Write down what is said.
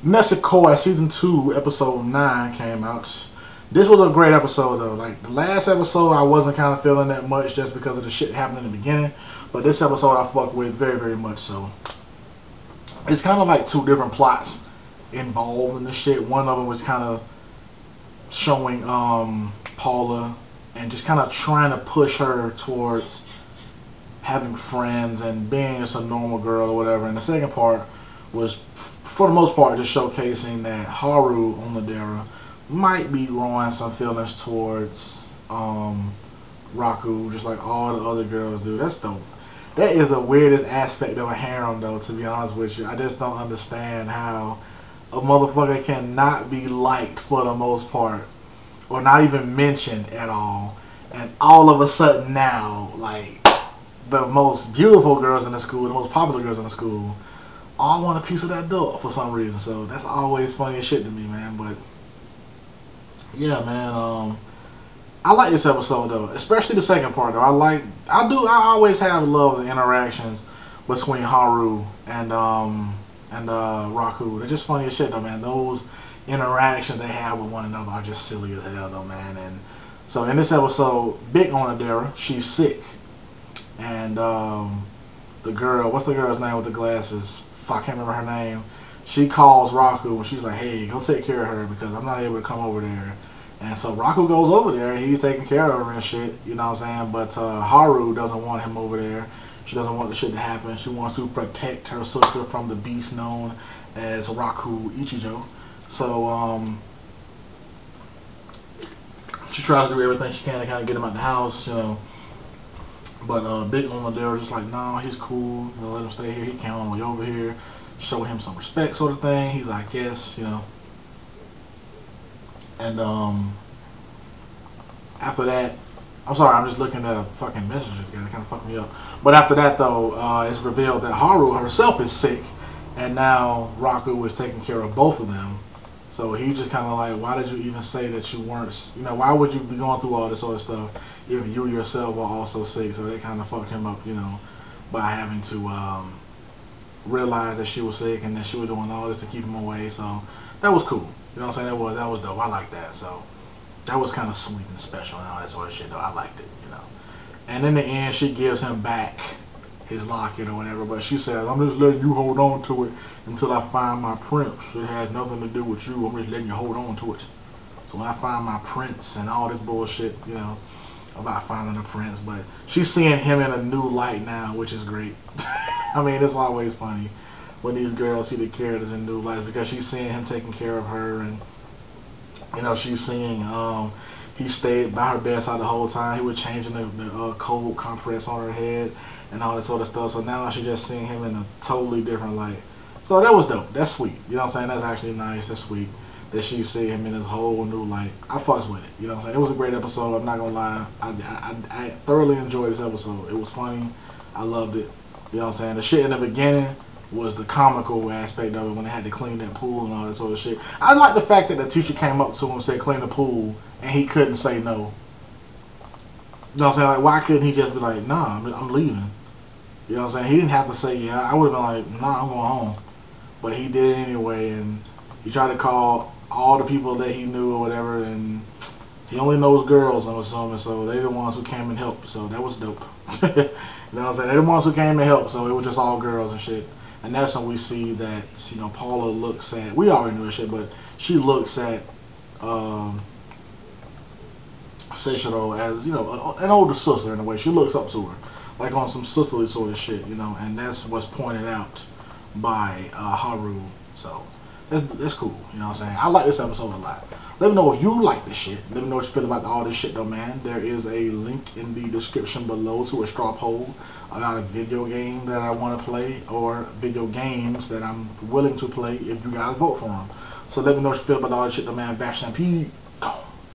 Nisekoi season 2 episode 9 came out. This was a great episode though. Like the last episode, I wasn't kind of feeling that much just because of the shit that happened in the beginning. But this episode, I fucked with very, very much. So it's kind of like two different plots involved in this shit. One of them was kind of showing Paula and just kind of trying to push her towards having friends and being just a normal girl or whatever. And the second part was, for the most part, just showcasing that Haru Onodera might be growing some feelings towards Raku, just like all the other girls do. That's dope. That is the weirdest aspect of a harem, though, to be honest with you. I just don't understand how a motherfucker cannot be liked for the most part, or not even mentioned at all, and all of a sudden now, like, the most beautiful girls in the school, the most popular girls in the school, all want a piece of that dough for some reason. So that's always funny as shit to me, man. But yeah, man, I like this episode though, especially the second part though. I always have love the interactions between Haru and Raku. They're just funny as shit though, man. Those interactions they have with one another are just silly as hell though, man. And so in this episode, Big Onodera, she's sick, and the girl, what's the girl's name with the glasses? I can't remember her name. She calls Raku and she's like, hey, go take care of her because I'm not able to come over there. And so Raku goes over there and he's taking care of her and shit, you know what I'm saying? But Haru doesn't want him over there. She doesn't want the shit to happen. She wants to protect her sister from the beast known as Raku Ichijo. So she tries to do everything she can to kind of get him out the house, you know. But Big Onodera just like, nah, he's cool. You know, let him stay here. He came all the way over here. Show him some respect, sort of thing. He's like, yes, you know. And after that, I'm sorry, I'm just looking at a fucking message again. It kind of fucked me up. But after that, though, it's revealed that Haru herself is sick, and now Raku is taking care of both of them. So he just kind of like, why did you even say that you weren't, you know, why would you be going through all this other stuff if you yourself were also sick? So they kind of fucked him up, you know, by having to realize that she was sick and that she was doing all this to keep him away. So that was cool. You know what I'm saying? That was dope. I like that. So that was kind of sweet and special and all that sort of shit, though. I liked it, you know. And in the end, she gives him back his locket or whatever, but she says, I'm just letting you hold on to it until I find my prince. It has nothing to do with you. I'm just letting you hold on to it. So when I find my prince and all this bullshit, you know, about finding a prince, but she's seeing him in a new light now, which is great. I mean, it's always funny when these girls see the characters in new lights because she's seeing him taking care of her, and you know, she's seeing he stayed by her bedside the whole time. He was changing the cold compress on her head and all this sort of stuff. So now she's just seeing him in a totally different light. So that was dope. That's sweet. You know what I'm saying? That's actually nice. That's sweet that she see him in this whole new light. I fucks with it. You know what I'm saying? It was a great episode. I'm not gonna lie. I thoroughly enjoyed this episode. It was funny. I loved it. You know what I'm saying? The shit in the beginning was the comical aspect of it when they had to clean that pool and all that sort of shit. I like the fact that the teacher came up to him and said, clean the pool, and he couldn't say no. You know what I'm saying? Like, why couldn't he just be like, nah, I'm leaving? You know what I'm saying? He didn't have to say, yeah. I would have been like, nah, I'm going home. But he did it anyway, and he tried to call all the people that he knew or whatever, and he only knows girls, I'm assuming, so they're the ones who came and helped, so that was dope. You know what I'm saying? They're the ones who came and helped, so it was just all girls and shit. And that's when we see that, you know, Paula looks at, we already knew this shit, but she looks at Seishiro as, you know, an older sister in a way. She looks up to her, like on some sisterly sort of shit, you know, and that's what's pointed out by Haru. So that's cool, you know what I'm saying? I like this episode a lot. Let me know if you like this shit. Let me know what you feel about all this shit though, man. There is a link in the description below to a straw poll about a video game that I want to play, or video games that I'm willing to play if you guys vote for them. So let me know what you feel about all this shit though, man. Bash and P.